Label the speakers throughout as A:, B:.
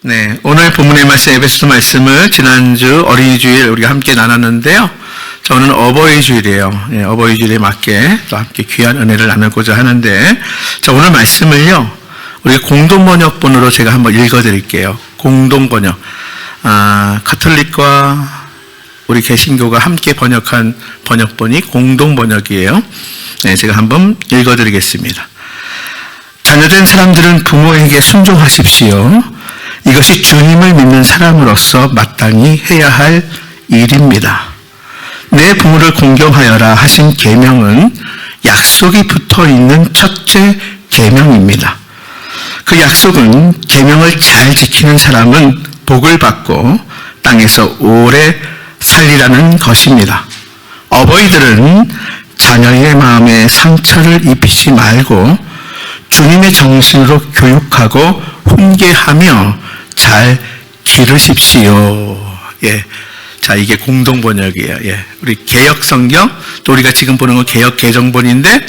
A: 네, 오늘 본문의 말씀, 에베소서 말씀을 지난주 어린이 주일 우리가 함께 나눴는데요. 자, 오늘은 어버이 주일이에요. 네, 어버이 주일에 맞게 또 함께 귀한 은혜를 나누고자 하는데, 자, 오늘 말씀을요, 우리 공동 번역본으로 제가 한번 읽어드릴게요. 공동 번역. 가톨릭과 우리 개신교가 함께 번역한 번역본이 공동 번역이에요. 네, 제가 한번 읽어드리겠습니다. 자녀된 사람들은 부모에게 순종하십시오. 이것이 주님을 믿는 사람으로서 마땅히 해야 할 일입니다. 내 부모를 공경하여라 하신 계명은 약속이 붙어 있는 첫째 계명입니다. 그 약속은 계명을 잘 지키는 사람은 복을 받고 땅에서 오래 살리라는 것입니다. 어버이들은 자녀의 마음에 상처를 입히지 말고 주님의 정신으로 교육하고 훈계하며 잘 기르십시오. 예. 자, 이게 공동 번역이에요. 예. 우리 개역 성경, 또 우리가 지금 보는 건 개역 개정본인데,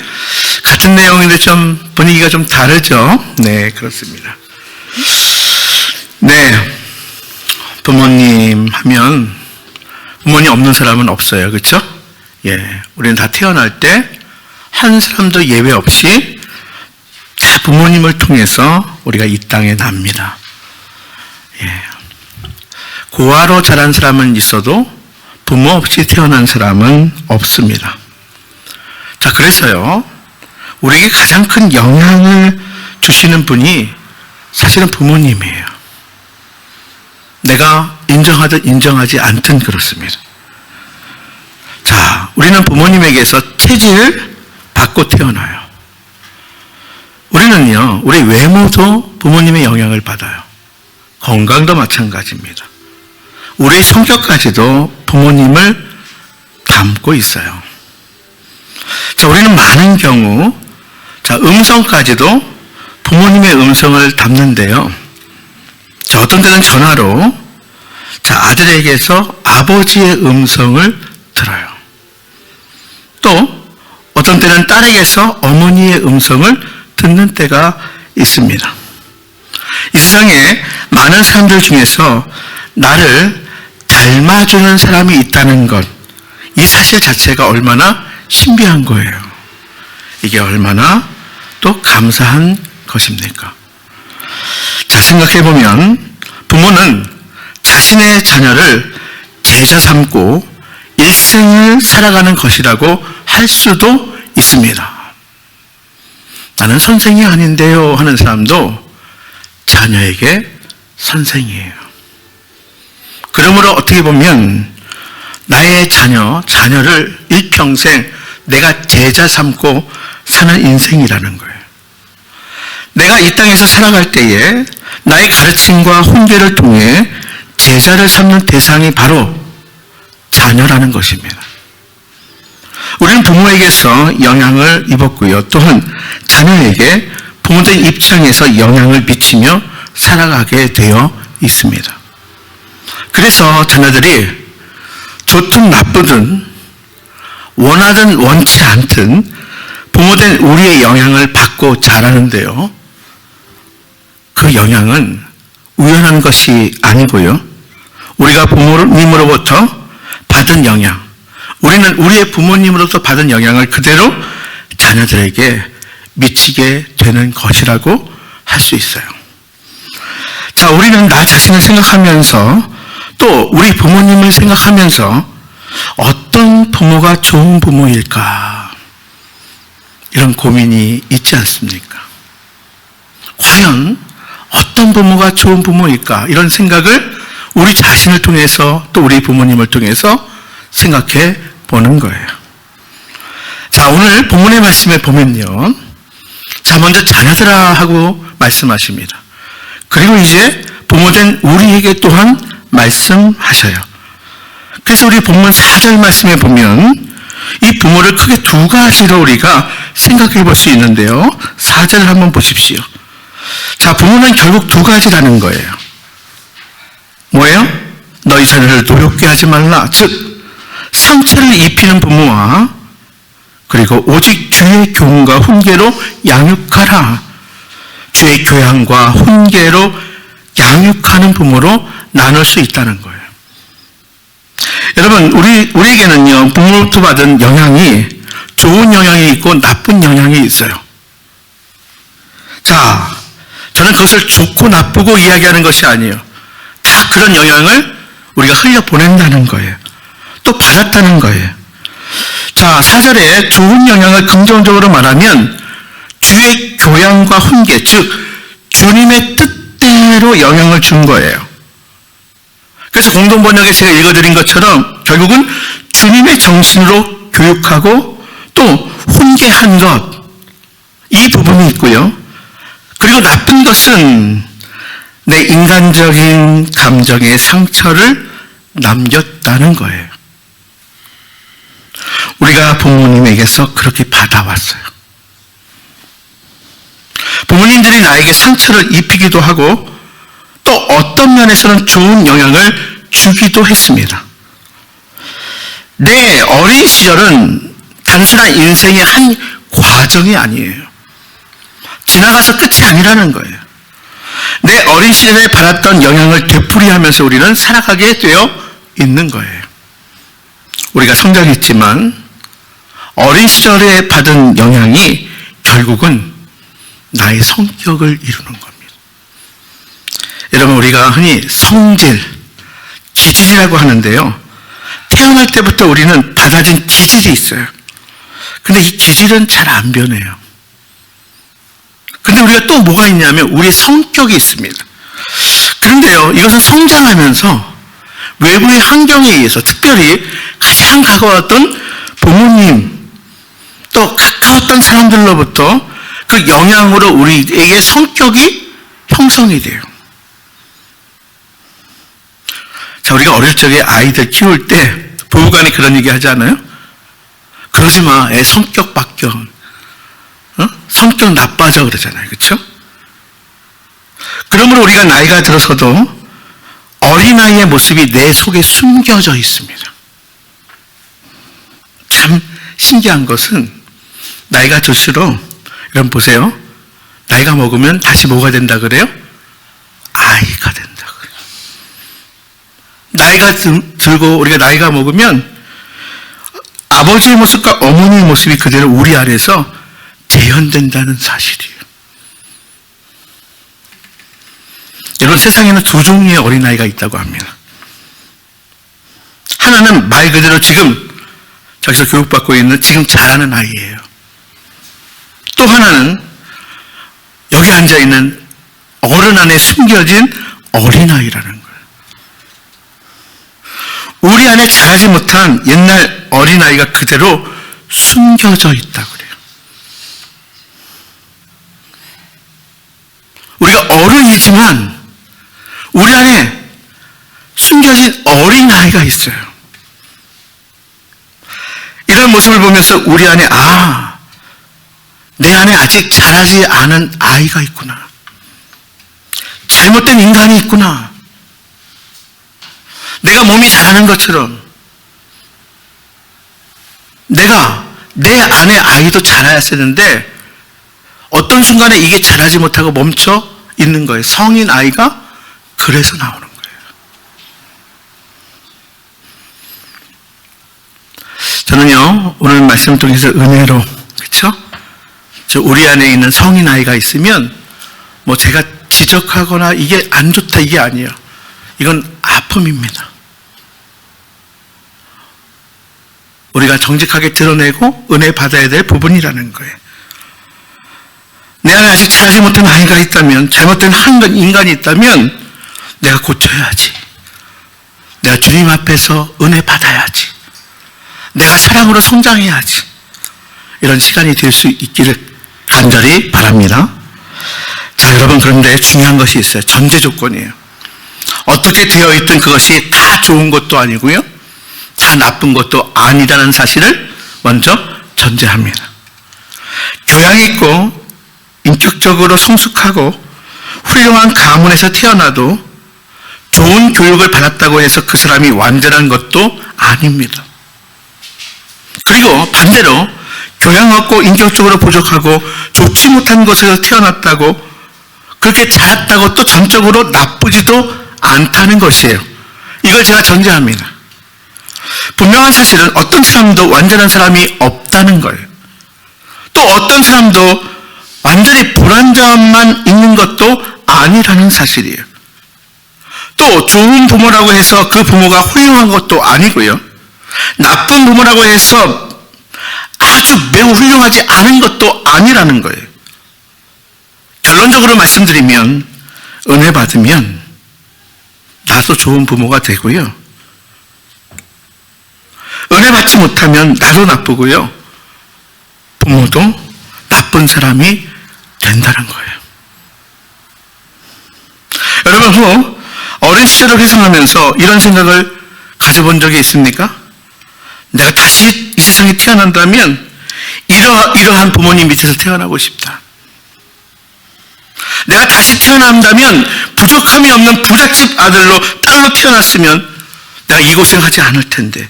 A: 같은 내용인데 좀 분위기가 좀 다르죠? 네, 그렇습니다. 네. 부모님 하면, 부모님 없는 사람은 없어요. 그렇죠? 예. 우리는 다 태어날 때, 한 사람도 예외 없이 다 부모님을 통해서 우리가 이 땅에 납니다. 예. 고아로 자란 사람은 있어도 부모 없이 태어난 사람은 없습니다. 자, 그래서요, 우리에게 가장 큰 영향을 주시는 분이 사실은 부모님이에요. 내가 인정하든 인정하지 않든 그렇습니다. 자, 우리는 부모님에게서 체질을 받고 태어나요. 우리는요, 우리 외모도 부모님의 영향을 받아요. 건강도 마찬가지입니다. 우리의 성격까지도 부모님을 담고 있어요. 자, 우리는 많은 경우, 자, 음성까지도 부모님의 음성을 담는데요. 자, 어떤 때는 전화로, 자, 아들에게서 아버지의 음성을 들어요. 또, 어떤 때는 딸에게서 어머니의 음성을 듣는 때가 있습니다. 이 세상에 많은 사람들 중에서 나를 닮아주는 사람이 있다는 것, 이 사실 자체가 얼마나 신비한 거예요. 이게 얼마나 또 감사한 것입니까? 자, 생각해보면 부모는 자신의 자녀를 제자 삼고 일생을 살아가는 것이라고 할 수도 있습니다. 나는 선생이 아닌데요 하는 사람도 자녀에게 선생이에요. 그러므로 어떻게 보면 나의 자녀를 일평생 내가 제자 삼고 사는 인생이라는 거예요. 내가 이 땅에서 살아갈 때에 나의 가르침과 훈계를 통해 제자를 삼는 대상이 바로 자녀라는 것입니다. 우리는 부모에게서 영향을 입었고요. 또한 자녀에게 부모된 입장에서 영향을 미치며 살아가게 되어 있습니다. 그래서 자녀들이 좋든 나쁘든 원하든 원치 않든 부모된 우리의 영향을 받고 자라는데요. 그 영향은 우연한 것이 아니고요. 우리가 부모님으로부터 받은 영향, 우리는 우리의 부모님으로부터 받은 영향을 그대로 자녀들에게 미치게 되는 것이라고 할 수 있어요. 자, 우리는 나 자신을 생각하면서 또 우리 부모님을 생각하면서 어떤 부모가 좋은 부모일까? 이런 고민이 있지 않습니까? 과연 어떤 부모가 좋은 부모일까? 이런 생각을 우리 자신을 통해서 또 우리 부모님을 통해서 생각해 보는 거예요. 자, 오늘 본문의 말씀에 보면요. 자, 먼저 자녀들아 하고 말씀하십니다. 그리고 이제 부모된 우리에게 또한 말씀하셔요. 그래서 우리 본문 4절 말씀에 보면 이 부모를 크게 두 가지로 우리가 생각해 볼 수 있는데요. 4절을 한번 보십시오. 자, 부모는 결국 두 가지라는 거예요. 뭐예요? 너희 자녀를 노엽게 하지 말라. 즉, 상처를 입히는 부모와 그리고 오직 주의 교훈과 훈계로 양육하라. 주의 교양과 훈계로 양육하는 부모로 나눌 수 있다는 거예요. 여러분, 우리에게는요, 부모로부터 받은 영향이 좋은 영향이 있고 나쁜 영향이 있어요. 자, 저는 그것을 좋고 나쁘고 이야기하는 것이 아니에요. 다 그런 영향을 우리가 흘려보낸다는 거예요. 또 받았다는 거예요. 자, 4절에 좋은 영향을 긍정적으로 말하면 주의 교양과 훈계, 즉 주님의 뜻대로 영향을 준 거예요. 그래서 공동번역에 제가 읽어드린 것처럼 결국은 주님의 정신으로 교육하고 또 훈계한 것, 이 부분이 있고요. 그리고 나쁜 것은 내 인간적인 감정의 상처를 남겼다는 거예요. 우리가 부모님에게서 그렇게 받아왔어요. 부모님들이 나에게 상처를 입히기도 하고 또 어떤 면에서는 좋은 영향을 주기도 했습니다. 내 어린 시절은 단순한 인생의 한 과정이 아니에요. 지나가서 끝이 아니라는 거예요. 내 어린 시절에 받았던 영향을 되풀이하면서 우리는 살아가게 되어 있는 거예요. 우리가 성장했지만 어린 시절에 받은 영향이 결국은 나의 성격을 이루는 겁니다. 여러분, 우리가 흔히 성질, 기질이라고 하는데요. 태어날 때부터 우리는 받아진 기질이 있어요. 근데 이 기질은 잘 안 변해요. 근데 우리가 또 뭐가 있냐면 우리의 성격이 있습니다. 그런데요, 이것은 성장하면서 외부의 환경에 의해서 특별히 가장 가까웠던 부모님, 또 가까웠던 사람들로부터 그 영향으로 우리에게 성격이 형성이 돼요. 자, 우리가 어릴 적에 아이들 키울 때 부부간에 그런 얘기 하지 않아요? 그러지 마, 애 성격 바뀌어. 성격 나빠져 그러잖아요. 그렇죠? 그러므로 우리가 나이가 들어서도 어린아이의 모습이 내 속에 숨겨져 있습니다. 참 신기한 것은 나이가 들수록, 여러분 보세요. 나이가 먹으면 다시 뭐가 된다 그래요? 아이가 된다 그래요. 나이가 들고 우리가 나이가 먹으면 아버지의 모습과 어머니의 모습이 그대로 우리 안에서 재현된다는 사실이에요. 여러분, 세상에는 두 종류의 어린아이가 있다고 합니다. 하나는 말 그대로 지금 저기서 교육받고 있는 지금 자라는 아이예요. 또 하나는 여기 앉아있는 어른 안에 숨겨진 어린아이라는 거예요. 우리 안에 자라지 못한 옛날 어린아이가 그대로 숨겨져 있다고 그래요. 우리가 어른이지만 우리 안에 숨겨진 어린아이가 있어요. 이런 모습을 보면서 우리 안에 내 안에 아직 자라지 않은 아이가 있구나. 잘못된 인간이 있구나. 내가 몸이 자라는 것처럼 내가 내 안에 아이도 자라야 되는데 어떤 순간에 이게 자라지 못하고 멈춰 있는 거예요. 성인 아이가 그래서 나오는 거예요. 저는요, 오늘 말씀을 통해서 은혜로, 그렇죠? 우리 안에 있는 성인 아이가 있으면 뭐 제가 지적하거나 이게 안 좋다 이게 아니에요. 이건 아픔입니다. 우리가 정직하게 드러내고 은혜 받아야 될 부분이라는 거예요. 내 안에 아직 자라지 못한 아이가 있다면, 잘못된 한 인간이 있다면 내가 고쳐야지. 내가 주님 앞에서 은혜 받아야지. 내가 사랑으로 성장해야지. 이런 시간이 될 수 있기를 간절히 바랍니다. 자, 여러분, 그런데 중요한 것이 있어요. 전제 조건이에요. 어떻게 되어 있든 그것이 다 좋은 것도 아니고요, 다 나쁜 것도 아니라는 사실을 먼저 전제합니다. 교양 있고 인격적으로 성숙하고 훌륭한 가문에서 태어나도 좋은 교육을 받았다고 해서 그 사람이 완전한 것도 아닙니다. 그리고 반대로 교양 없고 인격적으로 부족하고 좋지 못한 곳에서 태어났다고 그렇게 잘했다고 또 전적으로 나쁘지도 않다는 것이에요. 이걸 제가 전제합니다. 분명한 사실은 어떤 사람도 완전한 사람이 없다는 거예요. 또 어떤 사람도 완전히 불완전만 있는 것도 아니라는 사실이에요. 또 좋은 부모라고 해서 그 부모가 훌륭한 것도 아니고요. 나쁜 부모라고 해서 아주 매우 훌륭하지 않은 것도 아니라는 거예요. 결론적으로 말씀드리면 은혜 받으면 나도 좋은 부모가 되고요. 은혜 받지 못하면 나도 나쁘고요. 부모도 나쁜 사람이 된다는 거예요. 여러분, 어린 시절을 회상하면서 이런 생각을 가져본 적이 있습니까? 내가 다시 이 세상에 태어난다면 이러한 부모님 밑에서 태어나고 싶다. 내가 다시 태어난다면 부족함이 없는 부잣집 딸로 태어났으면 내가 이 고생하지 않을 텐데,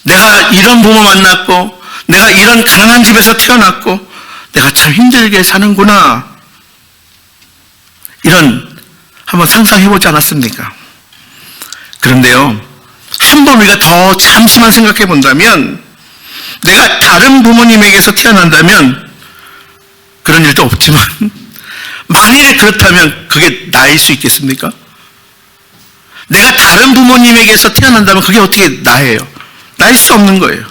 A: 내가 이런 부모 만났고 내가 이런 가난한 집에서 태어났고 내가 참 힘들게 사는구나, 이런 한번 상상해보지 않았습니까? 그런데요, 한 번 우리가 더 잠시만 생각해 본다면, 내가 다른 부모님에게서 태어난다면 그런 일도 없지만 만일에 그렇다면 그게 나일 수 있겠습니까? 내가 다른 부모님에게서 태어난다면 그게 어떻게 나예요? 나일 수 없는 거예요.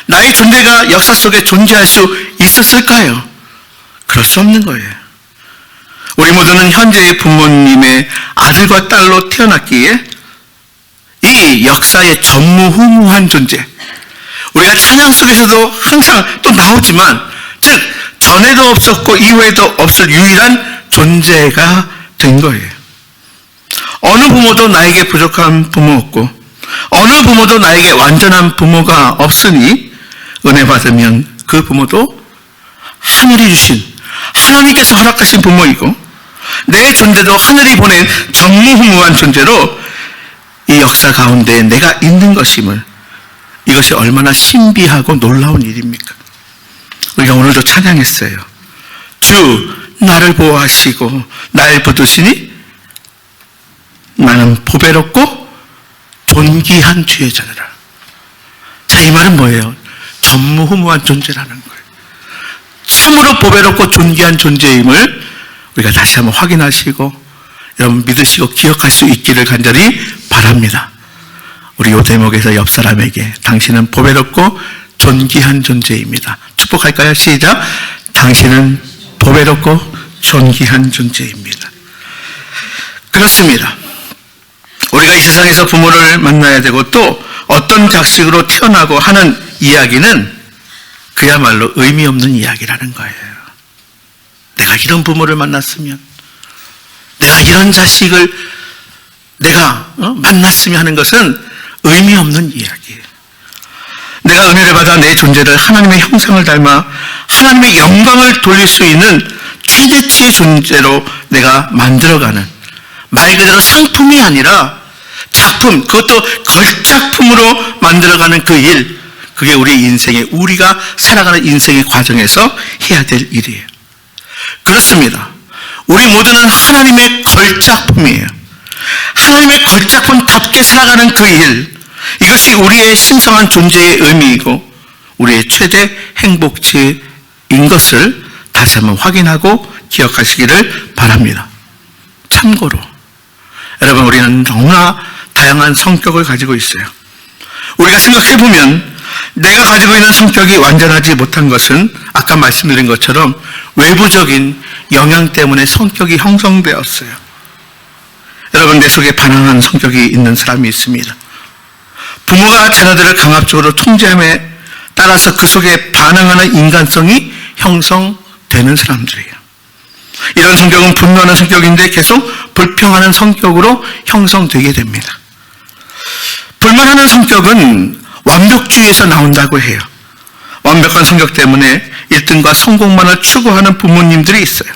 A: 나의 존재가 역사 속에 존재할 수 있었을까요? 그럴 수 없는 거예요. 우리 모두는 현재의 부모님의 아들과 딸로 태어났기에 이 역사의 전무후무한 존재, 우리가 찬양 속에서도 항상 또 나오지만, 즉 전에도 없었고 이후에도 없을 유일한 존재가 된 거예요. 어느 부모도 나에게 부족한 부모 없고 어느 부모도 나에게 완전한 부모가 없으니 은혜 받으면 그 부모도 하늘이 주신, 하나님께서 허락하신 부모이고 내 존재도 하늘이 보낸 전무후무한 존재로 이 역사 가운데 내가 있는 것임을, 이것이 얼마나 신비하고 놀라운 일입니까? 우리가 오늘도 찬양했어요. 주 나를 보호하시고 날 붙드시니 나는 보배롭고 존귀한 주의 자녀라. 자, 이 말은 뭐예요? 전무후무한 존재라는 거예요. 참으로 보배롭고 존귀한 존재임을 우리가 다시 한번 확인하시고 여러분 믿으시고 기억할 수 있기를 간절히 바랍니다. 우리 요 대목에서 옆 사람에게 당신은 보배롭고 존귀한 존재입니다. 축복할까요? 시작. 당신은 보배롭고 존귀한 존재입니다. 그렇습니다. 우리가 이 세상에서 부모를 만나야 되고 또 어떤 자식으로 태어나고 하는 이야기는 그야말로 의미 없는 이야기라는 거예요. 내가 이런 부모를 만났으면, 내가 이런 자식을 내가 만났으면 하는 것은 의미 없는 이야기예요. 내가 은혜를 받아 내 존재를 하나님의 형상을 닮아 하나님의 영광을 돌릴 수 있는 최대치의 존재로 내가 만들어가는, 말 그대로 상품이 아니라 작품, 그것도 걸작품으로 만들어가는 그 일, 그게 우리 인생의, 우리가 살아가는 인생의 과정에서 해야 될 일이에요. 그렇습니다. 우리 모두는 하나님의 걸작품이에요. 하나님의 걸작품답게 살아가는 그 일, 이것이 우리의 신성한 존재의 의미이고 우리의 최대 행복지인 것을 다시 한번 확인하고 기억하시기를 바랍니다. 참고로 여러분, 우리는 너무나 다양한 성격을 가지고 있어요. 우리가 생각해보면 내가 가지고 있는 성격이 완전하지 못한 것은 아까 말씀드린 것처럼 외부적인 영향 때문에 성격이 형성되었어요. 여러분, 내 속에 반항하는 성격이 있는 사람이 있습니다. 부모가 자녀들을 강압적으로 통제함에 따라서 그 속에 반항하는 인간성이 형성되는 사람들이에요. 이런 성격은 분노하는 성격인데 계속 불평하는 성격으로 형성되게 됩니다. 불만하는 성격은 완벽주의에서 나온다고 해요. 완벽한 성격 때문에 1등과 성공만을 추구하는 부모님들이 있어요.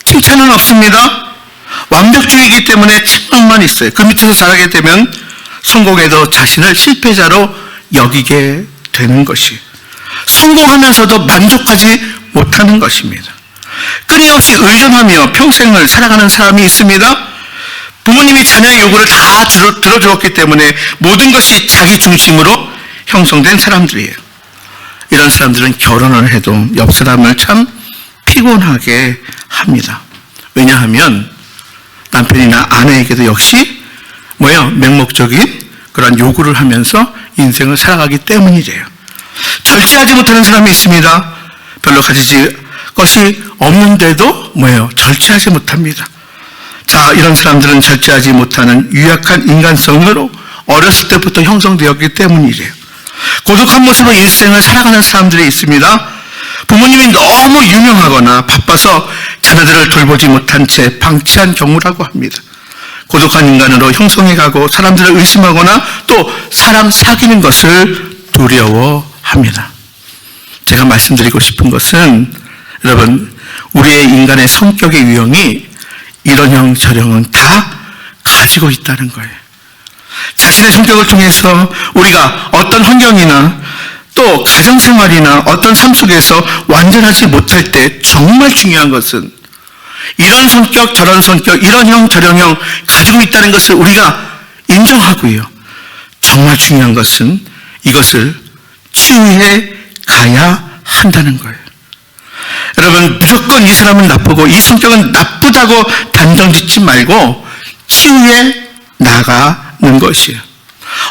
A: 칭찬은 없습니다. 완벽주의이기 때문에 책망만 있어요. 그 밑에서 자라게 되면 성공에도 자신을 실패자로 여기게 되는 것이, 성공하면서도 만족하지 못하는 것입니다. 끊임없이 의존하며 평생을 살아가는 사람이 있습니다. 부모님이 자녀의 요구를 다 들어주었기 때문에 모든 것이 자기 중심으로 형성된 사람들이에요. 이런 사람들은 결혼을 해도 옆 사람을 참 피곤하게 합니다. 왜냐하면 남편이나 아내에게도 역시 맹목적인 그런 요구를 하면서 인생을 살아가기 때문이래요. 절제하지 못하는 사람이 있습니다. 별로 가질 것이 없는데도 절제하지 못합니다. 자, 이런 사람들은 절제하지 못하는 유약한 인간성으로 어렸을 때부터 형성되었기 때문이래요. 고독한 모습으로 일생을 살아가는 사람들이 있습니다. 부모님이 너무 유명하거나 바빠서 자녀들을 돌보지 못한 채 방치한 경우라고 합니다. 고독한 인간으로 형성해가고 사람들을 의심하거나 또 사람 사귀는 것을 두려워합니다. 제가 말씀드리고 싶은 것은 여러분, 우리의 인간의 성격의 유형이 이런 형 저형은 다 가지고 있다는 거예요. 자신의 성격을 통해서 우리가 어떤 환경이나 또 가정생활이나 어떤 삶 속에서 완전하지 못할 때 정말 중요한 것은 이런 성격 저런 성격 이런 형 저런 형 가지고 있다는 것을 우리가 인정하고요. 정말 중요한 것은 이것을 치유해 가야 한다는 거예요. 여러분, 무조건 이 사람은 나쁘고 이 성격은 나쁘다고 단정 짓지 말고 치유해 나가는 것이에요.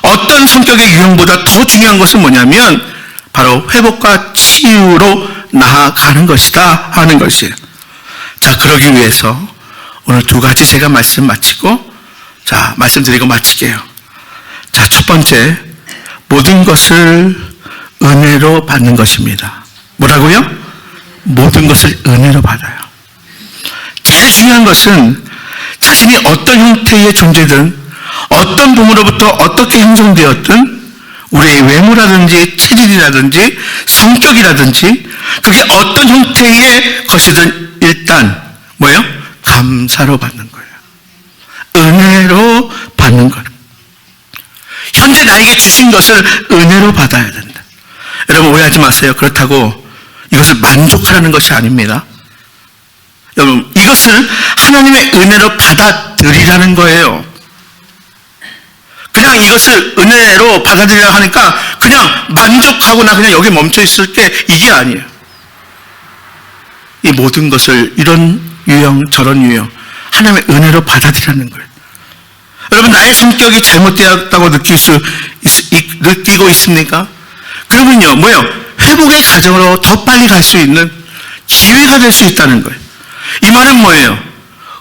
A: 어떤 성격의 유형보다 더 중요한 것은 뭐냐면 바로 회복과 치유로 나아가는 것이다 하는 것이에요. 자, 그러기 위해서 오늘 두 가지 제가 말씀드리고 마칠게요. 자, 첫 번째, 모든 것을 은혜로 받는 것입니다. 뭐라고요? 모든 것을 은혜로 받아요. 제일 중요한 것은 자신이 어떤 형태의 존재든 어떤 부모로부터 어떻게 형성되었든 우리의 외모라든지 체질이라든지 성격이라든지 그게 어떤 형태의 것이든 일단 감사로 받는 거예요. 은혜로 받는 거예요. 현재 나에게 주신 것을 은혜로 받아야 된다. 여러분, 오해하지 마세요. 그렇다고 이것을 만족하라는 것이 아닙니다. 여러분, 이것을 하나님의 은혜로 받아들이라는 거예요. 그냥 이것을 은혜로 받아들이라고 하니까 그냥 만족하고 나 그냥 여기 멈춰 있을게, 이게 아니에요. 이 모든 것을 이런 유형 저런 유형 하나님의 은혜로 받아들이라는 거예요. 여러분, 나의 성격이 잘못되었다고 느끼고 있습니까? 그러면요, 회복의 과정으로 더 빨리 갈 수 있는 기회가 될 수 있다는 거예요. 이 말은 뭐예요?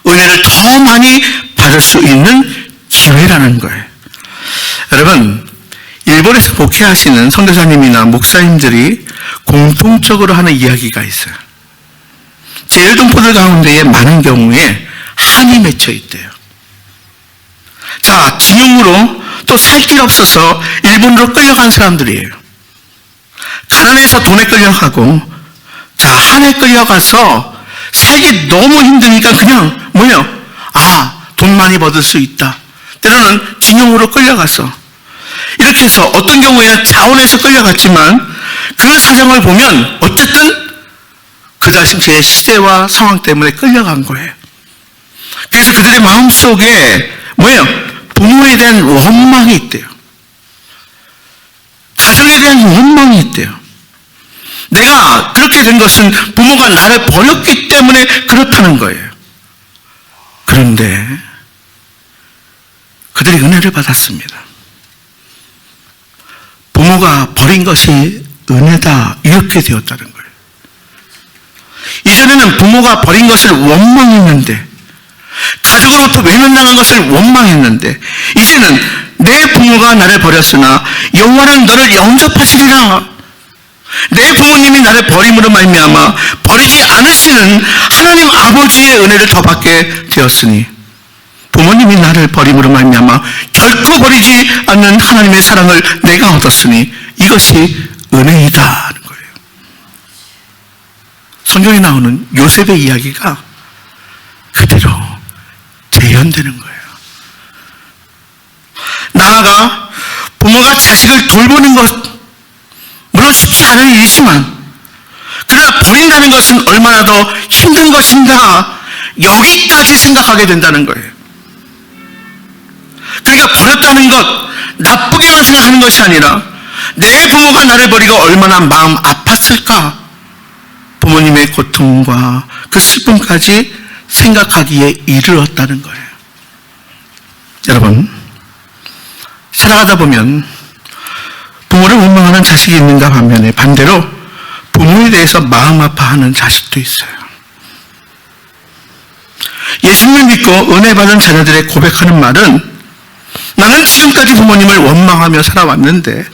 A: 은혜를 더 많이 받을 수 있는 기회라는 거예요. 여러분, 일본에서 목회하시는 선교사님이나 목사님들이 공통적으로 하는 이야기가 있어요. 제일동포들 가운데에 많은 경우에 한이 맺혀 있대요. 자, 징용으로 또 살 길 없어서 일본으로 끌려간 사람들이에요. 가난해서 돈에 끌려가고, 자, 한에 끌려가서 살기 너무 힘드니까 그냥 돈 많이 받을 수 있다. 때로는 징용으로 끌려가서 이렇게 해서 어떤 경우에는 자원해서 끌려갔지만 그 사정을 보면 어쨌든 그 당시의 시대와 상황 때문에 끌려간 거예요. 그래서 그들의 마음속에 부모에 대한 원망이 있대요. 가정에 대한 원망이 있대요. 내가 그렇게 된 것은 부모가 나를 버렸기 때문에 그렇다는 거예요. 그런데 그들이 은혜를 받았습니다. 부모가 버린 것이 은혜다, 이렇게 되었다는 거예요. 이전에는 부모가 버린 것을 원망했는데, 가족으로부터 외면당한 것을 원망했는데, 이제는 내 부모가 나를 버렸으나 여호와는 너를 영접하시리라. 내 부모님이 나를 버림으로 말미암아 버리지 않으시는 하나님 아버지의 은혜를 더 받게 되었으니, 부모님이 나를 버림으로 말미암아 결코 버리지 않는 하나님의 사랑을 내가 얻었으니 이것이 은혜이다 하는 거예요. 성경에 나오는 요셉의 이야기가 그대로 재현되는 거예요. 나아가 부모가 자식을 돌보는 것, 물론 쉽지 않은 일이지만, 그러나 버린다는 것은 얼마나 더 힘든 것인가, 여기까지 생각하게 된다는 거예요. 그러니까 버렸다는 것, 나쁘게만 생각하는 것이 아니라 내 부모가 나를 버리고 얼마나 마음 아팠을까, 부모님의 고통과 그 슬픔까지 생각하기에 이르렀다는 거예요. 여러분, 살아가다 보면 부모를 원망하는 자식이 있는가 반면에 반대로 부모에 대해서 마음 아파하는 자식도 있어요. 예수님을 믿고 은혜 받은 자녀들의 고백하는 말은, 나는 지금까지 부모님을 원망하며 살아왔는데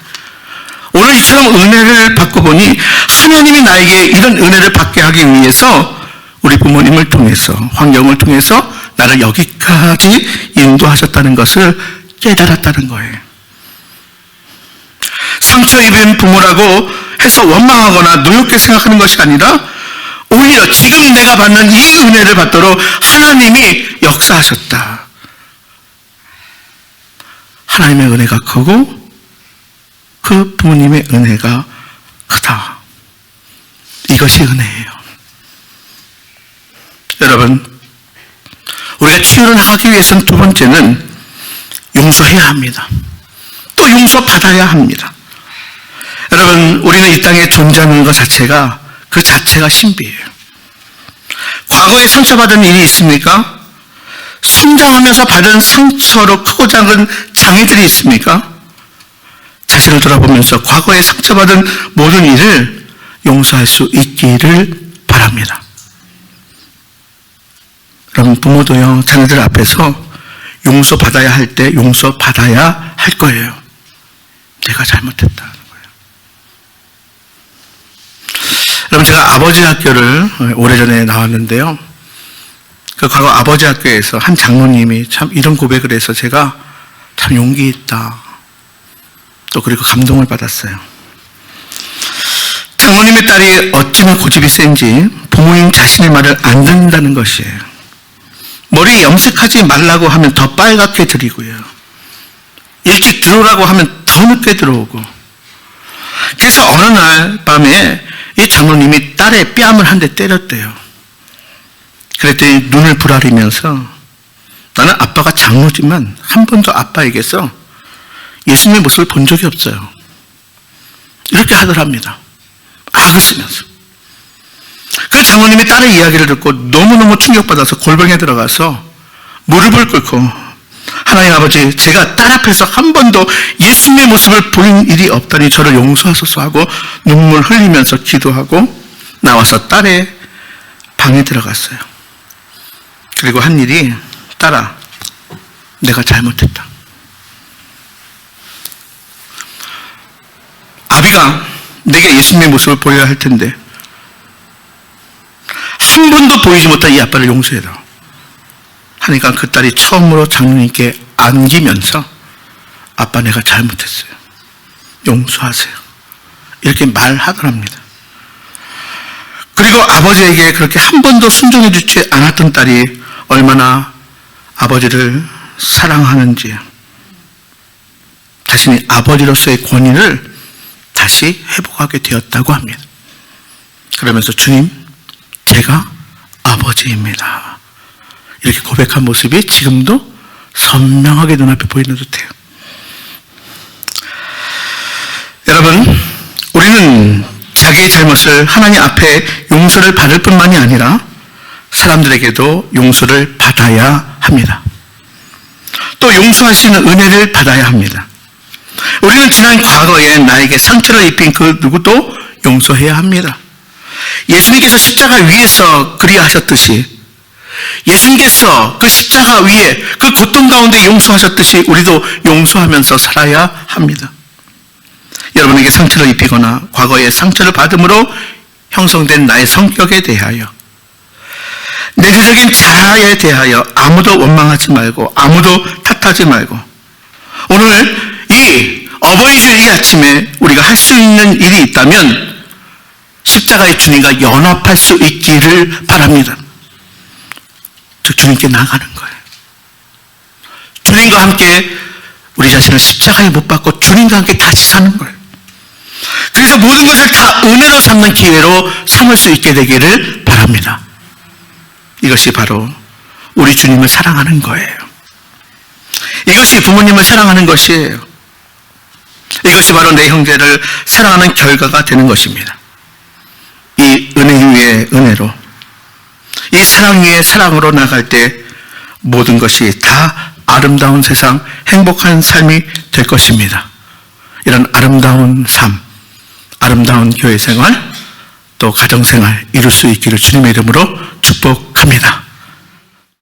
A: 오늘 이처럼 은혜를 받고 보니 하나님이 나에게 이런 은혜를 받게 하기 위해서 우리 부모님을 통해서, 환경을 통해서 나를 여기까지 인도하셨다는 것을 깨달았다는 거예요. 상처 입은 부모라고 해서 원망하거나 노엽게 생각하는 것이 아니라 오히려 지금 내가 받는 이 은혜를 받도록 하나님이 역사하셨다. 하나님의 은혜가 크고 그 부모님의 은혜가 크다. 이것이 은혜예요. 여러분, 우리가 치유를 하기 위해서는 두 번째는 용서해야 합니다. 또 용서받아야 합니다. 여러분, 우리는 이 땅에 존재하는 것 자체가, 그 자체가 신비예요. 과거에 상처받은 일이 있습니까? 성장하면서 받은 상처로 크고 작은 장애들이 있습니까? 자신을 돌아보면서 과거에 상처받은 모든 일을 용서할 수 있기를 바랍니다. 여러분, 부모도요, 자녀들 앞에서 용서받아야 할 때 용서받아야 할 거예요. 내가 잘못했다는 거예요. 여러분, 제가 아버지 학교를 오래전에 나왔는데요. 그 과거 아버지 학교에서 한 장로님이 참 이런 고백을 해서 제가 참 용기 있다, 또 그리고 감동을 받았어요. 장로님의 딸이 어찌나 고집이 센지 부모님 자신의 말을 안 듣는다는 것이에요. 머리 염색하지 말라고 하면 더 빨갛게 드리고요. 일찍 들어오라고 하면 더 늦게 들어오고. 그래서 어느 날 밤에 이 장로님이 딸의 뺨을 한 대 때렸대요. 그랬더니 눈을 부라리면서, 나는 아빠가 장로지만 한 번도 아빠에게서 예수님의 모습을 본 적이 없어요. 이렇게 하더랍니다. 악을 쓰면서. 그 장로님이 딸의 이야기를 듣고 너무너무 충격받아서 골방에 들어가서 무릎을 꿇고, 하나님 아버지, 제가 딸 앞에서 한 번도 예수님의 모습을 본 일이 없다니 저를 용서하소서 하고 눈물 흘리면서 기도하고 나와서 딸의 방에 들어갔어요. 그리고 한 일이, 딸아, 내가 잘못했다. 아비가 내게 예수님의 모습을 보여야 할 텐데 한 번도 보이지 못한 이 아빠를 용서해라 하니까 그 딸이 처음으로 장로님께 안기면서, 아빠, 내가 잘못했어요. 용서하세요. 이렇게 말하더랍니다. 그리고 아버지에게 그렇게 한 번도 순종해 주지 않았던 딸이 얼마나 아버지를 사랑하는지, 자신이 아버지로서의 권위를 다시 회복하게 되었다고 합니다. 그러면서, 주님, 제가 아버지입니다, 이렇게 고백한 모습이 지금도 선명하게 눈앞에 보이는 듯해요. 여러분, 우리는 자기의 잘못을 하나님 앞에 용서를 받을 뿐만이 아니라 사람들에게도 용서를 받아야 합니다. 또 용서할 수 있는 은혜를 받아야 합니다. 우리는 지난 과거에 나에게 상처를 입힌 그 누구도 용서해야 합니다. 예수님께서 십자가 위에서 그리하셨듯이, 예수님께서 그 십자가 위에 그 고통 가운데 용서하셨듯이 우리도 용서하면서 살아야 합니다. 여러분에게 상처를 입히거나 과거에 상처를 받음으로 형성된 나의 성격에 대하여, 내재적인 자아에 대하여 아무도 원망하지 말고 아무도 탓하지 말고, 오늘 이 어버이주일 이 아침에 우리가 할 수 있는 일이 있다면 십자가의 주님과 연합할 수 있기를 바랍니다. 즉, 주님께 나가는 거예요. 주님과 함께 우리 자신을 십자가에 못 박고 주님과 함께 다시 사는 거예요. 그래서 모든 것을 다 은혜로 삼는 기회로 삼을 수 있게 되기를 바랍니다. 이것이 바로 우리 주님을 사랑하는 거예요. 이것이 부모님을 사랑하는 것이에요. 이것이 바로 내 형제를 사랑하는 결과가 되는 것입니다. 이 은혜 위에 은혜로, 이 사랑 위에 사랑으로 나갈 때 모든 것이 다 아름다운 세상, 행복한 삶이 될 것입니다. 이런 아름다운 삶, 아름다운 교회 생활, 또 가정 생활 이룰 수 있기를 주님의 이름으로 축복합니다.